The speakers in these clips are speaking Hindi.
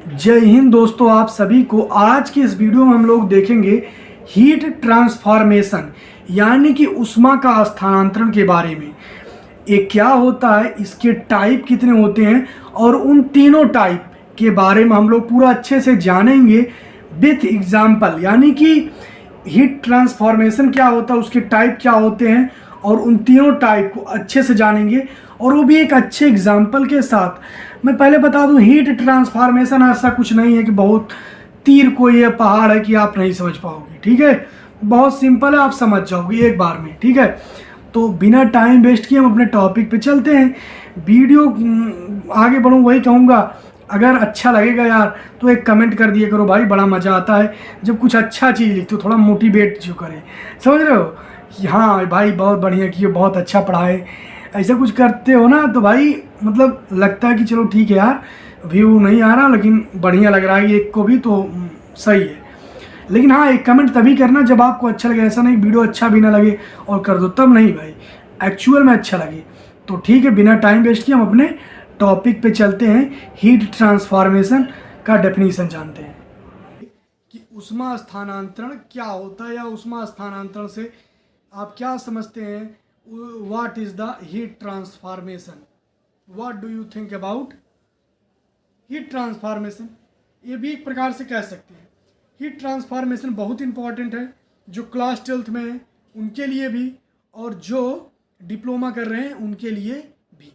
जय हिंद दोस्तों, आप सभी को आज की इस वीडियो में हम लोग देखेंगे हीट ट्रांसफॉर्मेशन यानी कि ऊष्मा का स्थानांतरण के बारे में। ये क्या होता है, इसके टाइप कितने होते हैं और उन तीनों टाइप के बारे में हम लोग पूरा अच्छे से जानेंगे विथ एग्जाम्पल। यानी कि हीट ट्रांसफॉर्मेशन क्या होता है, उसके टाइप क्या होते हैं और उन तीनों टाइप को अच्छे से जानेंगे, और वो भी एक अच्छे एग्जाम्पल के साथ। मैं पहले बता दूं, हीट ट्रांसफॉर्मेशन ऐसा कुछ नहीं है कि बहुत तीर कोई ये पहाड़ है कि आप नहीं समझ पाओगे। ठीक है, बहुत सिंपल है, आप समझ जाओगे एक बार में। ठीक है, तो बिना टाइम वेस्ट किए हम अपने टॉपिक पे चलते हैं। वीडियो आगे बढ़ूँ वही कहूँगा, अगर अच्छा लगेगा यार तो एक कमेंट कर दिया करो भाई, बड़ा मज़ा आता है जब कुछ अच्छा चीज़ लिखते हो, थोड़ा मोटिवेट जो करे, समझ रहे हो कि हाँ भाई बहुत बढ़िया किए, बहुत अच्छा पढ़ाए, ऐसा कुछ करते हो ना तो भाई मतलब लगता है कि चलो ठीक है यार, व्यू नहीं आ रहा लेकिन बढ़िया लग रहा है एक को भी, तो सही है। लेकिन हाँ, एक कमेंट तभी करना जब आपको अच्छा लगे, ऐसा नहीं वीडियो अच्छा भी ना लगे और कर दो तब नहीं भाई, एक्चुअल में अच्छा लगे। तो ठीक है, बिना टाइम वेस्ट किए हम अपने टॉपिक पे चलते हैं। हीट ट्रांसफॉर्मेशन का डेफिनेशन जानते हैं कि ऊष्मा स्थानांतरण क्या होता है, या ऊष्मा स्थानांतरण से आप क्या समझते हैं। What is the heat transformation, what do you think about heat transformation. ये भी एक प्रकार से कह सकते हैं। हीट ट्रांसफॉर्मेशन बहुत इंपॉर्टेंट है, जो क्लास 12th में है उनके लिए भी और जो डिप्लोमा कर रहे हैं उनके लिए भी।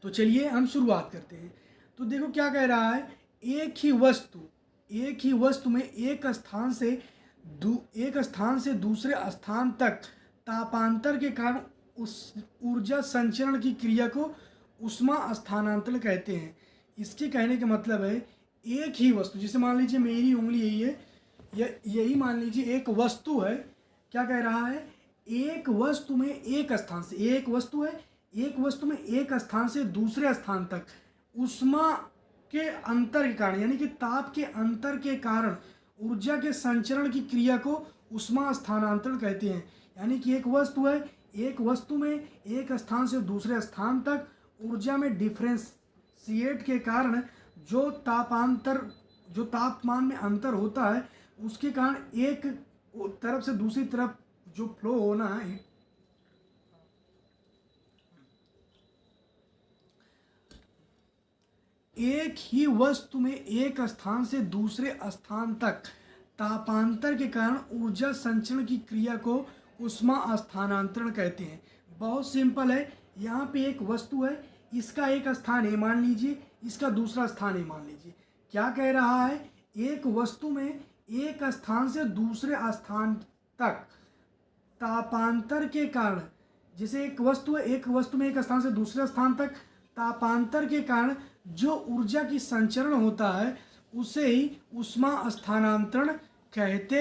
तो चलिए हम शुरुआत करते हैं। तो देखो क्या कह रहा है, एक ही वस्तु में एक स्थान से दूसरे स्थान तक तापांतर के कारण उस ऊर्जा संचरण की क्रिया को ऊष्मा स्थानांतरण कहते हैं। इसके कहने का मतलब है, एक ही वस्तु, जैसे मान लीजिए मेरी उंगली यही है, यही मान लीजिए एक वस्तु है। क्या कह रहा है, एक वस्तु में एक स्थान से, एक वस्तु है, एक वस्तु में एक स्थान से दूसरे स्थान तक ऊष्मा के अंतर के कारण, यानी कि ताप के अंतर के कारण ऊर्जा के संचरण की क्रिया को ऊष्मा स्थानांतरण कहते हैं। यानी कि एक वस्तु है, एक वस्तु में एक स्थान से दूसरे स्थान तक ऊर्जा में डिफरेंशिएट के कारण जो तापमान में अंतर होता है, उसके कारण एक तरफ से दूसरी तरफ जो फ्लो होना है, एक ही वस्तु में एक स्थान से दूसरे स्थान तक तापांतर के कारण ऊर्जा संचरण की क्रिया को ऊष्मा स्थानांतरण कहते हैं। बहुत सिंपल है, यहाँ पे एक वस्तु है, इसका एक स्थान है मान लीजिए, इसका दूसरा स्थान है मान लीजिए। क्या कह रहा है, एक वस्तु में एक स्थान से दूसरे स्थान तक तापांतर के कारण, जैसे एक वस्तु है, एक वस्तु में एक स्थान से दूसरे स्थान तक तापांतर के कारण जो ऊर्जा की संचरण होता है उसे ही ऊष्मा स्थानांतरण कहते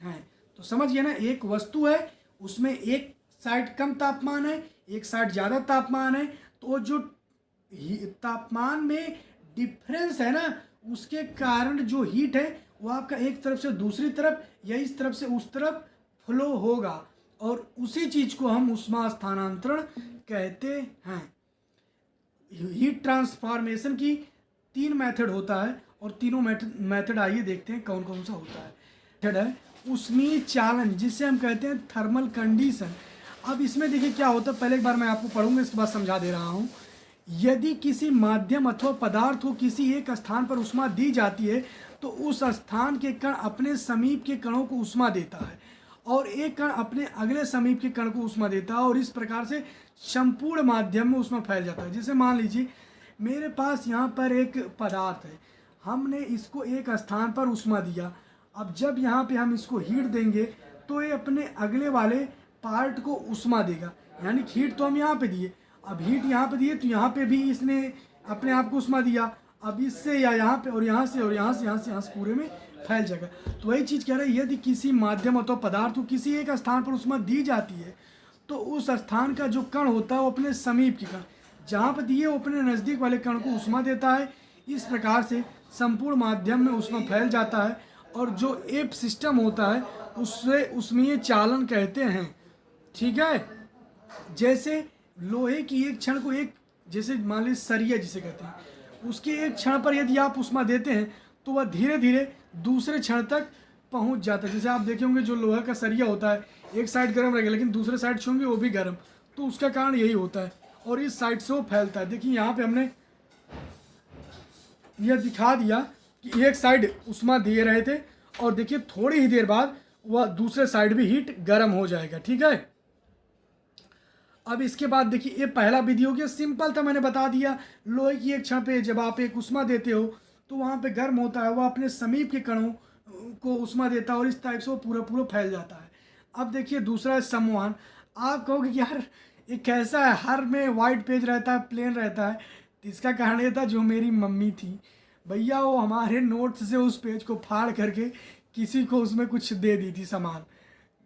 हैं। तो समझ गए ना, एक वस्तु है, उसमें एक साइड कम तापमान है, एक साइड ज़्यादा तापमान है, तो जो तापमान में डिफरेंस है ना, उसके कारण जो हीट है वो आपका एक तरफ से दूसरी तरफ या इस तरफ से उस तरफ फ्लो होगा, और उसी चीज़ को हम ऊष्मा स्थानांतरण कहते हैं। हीट ट्रांसफॉर्मेशन की 3 मेथड होता है, और तीनों मेथड आइए देखते हैं कौन कौन सा होता है। मेथड है ऊष्मीय चालन, जिसे हम कहते हैं थर्मल कंडीशन। अब इसमें देखिए क्या होता है, पहले एक बार मैं आपको पढ़ूंगा, इसके बाद समझा दे रहा हूँ। यदि किसी माध्यम अथवा पदार्थ को किसी एक स्थान पर ऊष्मा दी जाती है, तो उस स्थान के कण अपने समीप के कणों को ऊष्मा देता है, और एक कण अपने अगले समीप के कण को ऊष्मा देता है, और इस प्रकार से संपूर्ण माध्यम में ऊष्मा फैल जाता है। जैसे मान लीजिए मेरे पास यहाँ पर एक पदार्थ है, हमने इसको एक स्थान पर ऊष्मा दिया। अब जब यहाँ पे हम इसको हीट देंगे तो ये अपने अगले वाले पार्ट को ऊष्मा देगा, यानी हीट तो हम यहाँ पे दिए, अब हीट यहाँ पे दिए तो यहाँ पे भी इसने अपने आप को ऊष्मा दिया। अब इससे या यहाँ पे और यहाँ से और यहाँ से यहाँ से यहाँ से पूरे में फैल जाएगा। तो वही चीज़ कह रहा है, यदि किसी माध्यम अथवा पदार्थ को किसी एक स्थान पर ऊष्मा दी जाती है, तो उस स्थान का जो कण होता है वो अपने समीप के कण, जहाँ पर दिए वो अपने नज़दीक वाले कण को ऊष्मा देता है। इस प्रकार से संपूर्ण माध्यम में ऊष्मा फैल जाता है, और जो एप सिस्टम होता है उससे ऊष्मीय चालन कहते हैं। ठीक है, जैसे लोहे की एक क्षण को एक, जैसे मान लीजिए सरिया जिसे कहते हैं, उसके एक क्षण पर यदि आप ऊष्मा देते हैं तो वह धीरे धीरे दूसरे क्षण तक पहुंच जाता है। जैसे आप देखे होंगे जो लोहा का सरिया होता है, एक साइड गर्म रहेगा लेकिन दूसरे साइड छूंगे वो भी गर्म, तो उसका कारण यही होता है और इस साइड से वो फैलता है। देखिए यहाँ पे हमने यह दिखा दिया कि एक साइड ऊष्मा दे रहे थे और देखिए थोड़ी ही देर बाद वह दूसरे साइड भी हीट गर्म हो जाएगा। ठीक है, अब इसके बाद देखिए ये पहला विधि हो गया, सिंपल था, मैंने बता दिया। लोहे की एक क्षण पे जब आप एक ऊष्मा देते हो तो वहाँ पे गर्म होता है, वह अपने समीप के कणों को ऊष्मा देता है और इस टाइप से वो पूरा पूरा फैल जाता है। अब देखिए दूसरा है संवहन। आप कहोगे कि यार ये कैसा है, हर में वाइट पेज रहता है, प्लेन रहता है। तो इसका कारण ये था, जो मेरी मम्मी थी भैया वो हमारे नोट्स से उस पेज को फाड़ करके किसी को उसमें कुछ दे दी थी सामान,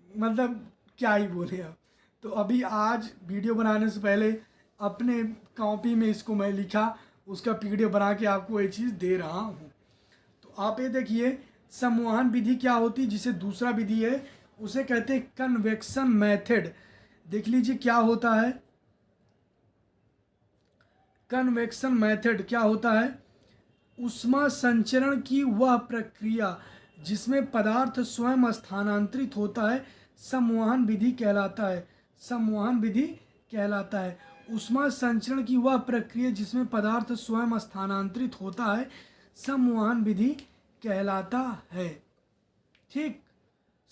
मतलब क्या ही बोले। अब तो अभी आज वीडियो बनाने से पहले अपने कॉपी में इसको मैं लिखा, उसका पीडीएफ बना के आपको ये चीज़ दे रहा हूँ। तो आप ये देखिए संवहन विधि क्या होती है, जिसे दूसरा विधि है उसे कहते हैं कन्वेक्शन मेथड। देख लीजिए क्या होता है कन्वेक्शन मेथड। क्या होता है, ऊष्मा संचरण की वह प्रक्रिया जिसमें पदार्थ स्वयं स्थानांतरित होता है संवहन विधि कहलाता है। संवहन विधि कहलाता है ऊष्मा संचरण की वह प्रक्रिया जिसमें पदार्थ स्वयं स्थानांतरित होता है संवहन विधि कहलाता है। ठीक,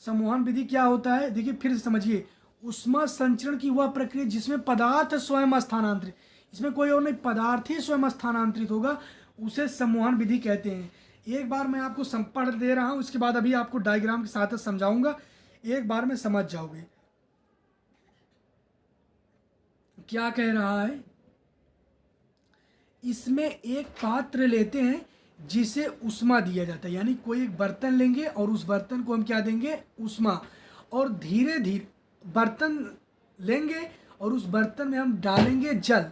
संवहन विधि क्या होता है, देखिए फिर से समझिए। ऊष्मा संचरण की वह प्रक्रिया जिसमें पदार्थ स्वयं स्थानांतरित, इसमें कोई और नहीं, पदार्थ ही स्वयं स्थानांतरित होगा, उसे संवहन विधि कहते हैं। एक बार मैं आपको पढ़ दे रहा हूँ, इसके बाद अभी आपको डायग्राम के साथ समझाऊंगा, एक बार में समझ जाओगे क्या कह रहा है। इसमें एक पात्र लेते हैं जिसे ऊष्मा दिया जाता है, यानी कोई एक बर्तन लेंगे और उस बर्तन को हम क्या देंगे, ऊष्मा, और धीरे धीरे बर्तन लेंगे और उस बर्तन में हम डालेंगे जल।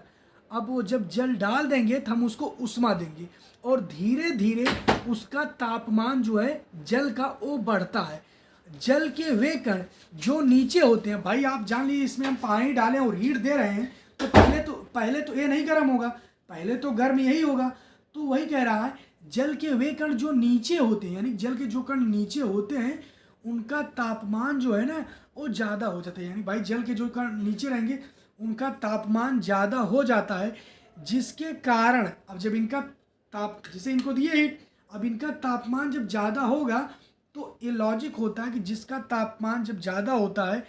अब वो जब जल डाल देंगे तो हम उसको ऊष्मा देंगे और धीरे धीरे उसका तापमान जो है जल का वो बढ़ता है। जल के वे कण जो नीचे होते हैं, भाई आप जान लीजिए इसमें हम पानी डालें और हीट दे रहे हैं तो पहले तो ये नहीं गर्म होगा, पहले तो गर्म यही होगा। तो वही कह रहा है जल के वे कण जो नीचे होते हैं, यानी जल के जो कण नीचे होते हैं उनका तापमान जो है ना वो ज़्यादा हो जाता है। यानी भाई जल के जो कण नीचे रहेंगे उनका तापमान ज़्यादा हो जाता है, जिसके कारण अब जब इनका जैसे इनको दिए हीट, अब इनका तापमान जब ज़्यादा होगा तो ये लॉजिक होता है कि जिसका तापमान जब ज़्यादा होता है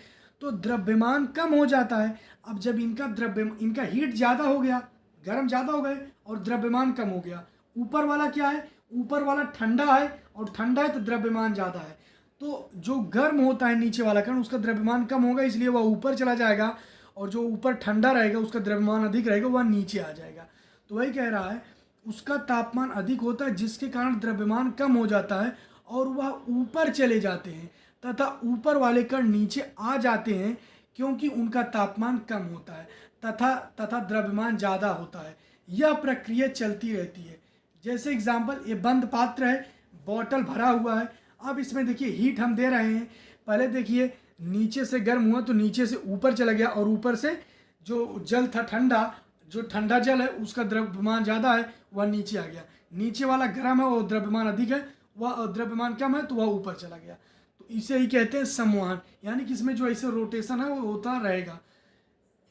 तो द्रव्यमान कम हो जाता है। अब जब इनका हीट ज़्यादा हो गया, गर्म ज़्यादा हो गए और द्रव्यमान कम हो गया, ऊपर वाला क्या है, ऊपर वाला ठंडा है और ठंडा है तो द्रव्यमान ज़्यादा है, तो जो गर्म होता है नीचे वाला कण उसका द्रव्यमान कम होगा, इसलिए वह ऊपर चला जाएगा, और जो ऊपर ठंडा रहेगा उसका द्रव्यमान अधिक रहेगा, वह नीचे आ जाएगा। तो वही कह रहा है उसका तापमान अधिक होता है जिसके कारण द्रव्यमान कम हो जाता है और वह ऊपर चले जाते हैं तथा ऊपर वाले कण नीचे आ जाते हैं क्योंकि उनका तापमान कम होता है तथा द्रव्यमान ज़्यादा होता है। यह प्रक्रिया चलती रहती है। जैसे एग्जाम्पल, ये बंद पात्र है, बॉटल भरा हुआ है, अब इसमें देखिए हीट हम दे रहे हैं, पहले देखिए नीचे से गर्म हुआ तो नीचे से ऊपर चला गया और ऊपर से जो जल था ठंडा, जो ठंडा जल है उसका द्रव्यमान ज़्यादा है वह नीचे आ गया, नीचे वाला गर्म है वो द्रव्यमान अधिक है, वह द्रव्यमान कम है तो वह ऊपर चला गया। तो इसे ही कहते हैं संवहन, यानी कि इसमें जो ऐसे रोटेशन है वो होता रहेगा।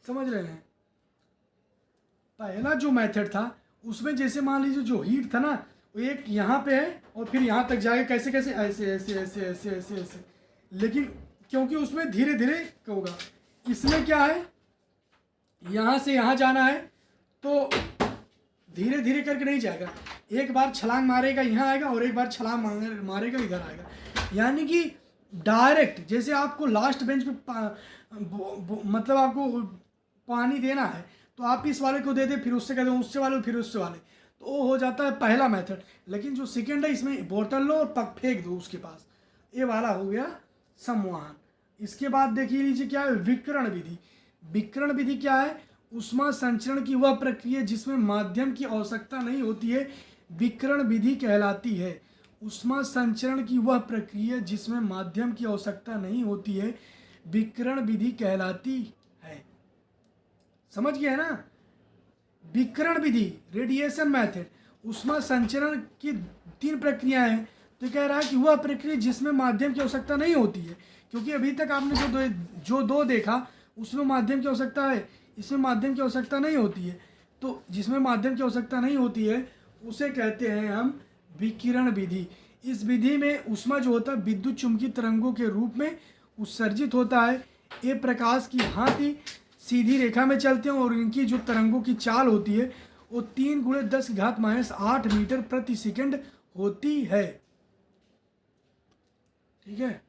समझ रहे हैं। पहला जो मेथड था उसमें जैसे मान लीजिए जो हीट था ना वो एक यहाँ पे है और फिर यहाँ तक जाएगा, कैसे कैसे, ऐसे ऐसे ऐसे ऐसे ऐसे ऐसे, लेकिन क्योंकि उसमें धीरे धीरे होगा, इसमें क्या है यहाँ से यहाँ जाना है तो धीरे धीरे करके नहीं जाएगा, एक बार छलांग मारेगा यहाँ आएगा और एक बार छलांग मारेगा इधर आएगा, यानी कि डायरेक्ट। जैसे आपको लास्ट बेंच पे मतलब आपको पानी देना है तो आप इस वाले को दे दे, फिर उससे कहते हैं उससे वाले, फिर उससे वाले, तो वो हो जाता है पहला मेथड। लेकिन जो सेकेंड है इसमें बोतल लो और पग फेंक दो उसके पास, ये वाला हो गया संवहन। इसके बाद देखिए लीजिए क्या है विकिरण विधि। विकिरण विधि क्या है, ऊष्मा संचरण की वह प्रक्रिया जिसमें माध्यम की आवश्यकता नहीं होती है विकिरण विधि कहलाती है। ऊष्मा संचरण की वह प्रक्रिया जिसमें माध्यम की आवश्यकता नहीं होती है विकिरण विधि कहलाती है। समझ गए ना। विकिरण विधि, रेडिएशन मेथड, ऊष्मा संचरण की 3 प्रक्रियाएं हैं। तो कह रहा है कि वह प्रक्रिया जिसमें माध्यम की आवश्यकता नहीं होती है, क्योंकि अभी तक आपने जो दो देखा उसमें माध्यम की आवश्यकता है, इसमें माध्यम की आवश्यकता नहीं होती है। तो जिसमें माध्यम की आवश्यकता नहीं होती है उसे कहते हैं हम विकिरण विधि। इस विधि में ऊष्मा जो होता है विद्युत चुंबकीय तरंगों के रूप में उत्सर्जित होता है। ये प्रकाश की भांति सीधी रेखा में चलते हैं और इनकी जो तरंगों की चाल होती है वो 3 × 10⁻⁸ मीटर प्रति सेकंड होती है। ठीक है,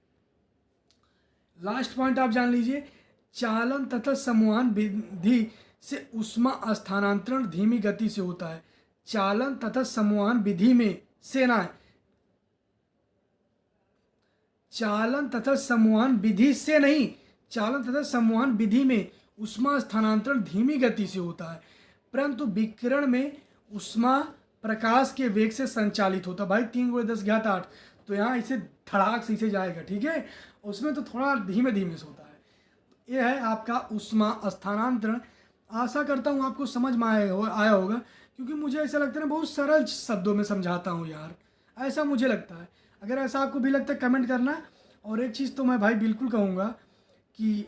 लास्ट पॉइंट आप जान लीजिए, चालन तथा संवहन विधि से ऊष्मा स्थानांतरण धीमी गति से होता है। चालन तथा संवहन विधि में से ना, चालन तथा संवहन विधि से नहीं, चालन तथा संवहन विधि में ऊष्मा स्थानांतरण धीमी गति से होता है, परंतु विकिरण में ऊष्मा प्रकाश के वेग से संचालित होता है। भाई 3 × 10⁸, तो यहाँ इसे धड़ाक से इसे जाएगा, ठीक है, उसमें तो थोड़ा धीमे धीमे से होता है। यह है आपका ऊष्मा स्थानांतरण। आशा करता हूँ आपको समझ में आया होगा, क्योंकि मुझे ऐसा लगता है बहुत सरल शब्दों में समझाता हूँ यार, ऐसा मुझे लगता है। अगर ऐसा आपको भी लगता है कमेंट करना। और एक चीज़ तो मैं भाई बिल्कुल कहूँगा कि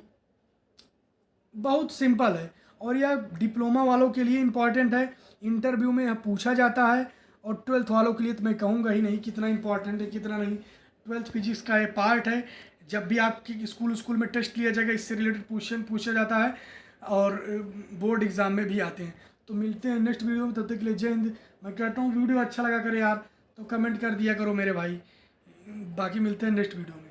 बहुत सिंपल है और यह डिप्लोमा वालों के लिए इम्पॉर्टेंट है, इंटरव्यू में यह पूछा जाता है। और 12th वालों के लिए तो मैं कहूँगा ही नहीं कितना इंपॉर्टेंट है कितना नहीं। 12th फिजिक्स का ये पार्ट है, जब भी आपकी स्कूल में टेस्ट लिया जाएगा इससे रिलेटेड क्वेश्चन पूछा जाता है और बोर्ड एग्ज़ाम में भी आते हैं। तो मिलते हैं नेक्स्ट वीडियो में, तब तक के लिए जय हिंद। मैं कहता हूँ वीडियो अच्छा लगा करे यार तो कमेंट कर दिया करो मेरे भाई। बाकी मिलते हैं नेक्स्ट वीडियो में।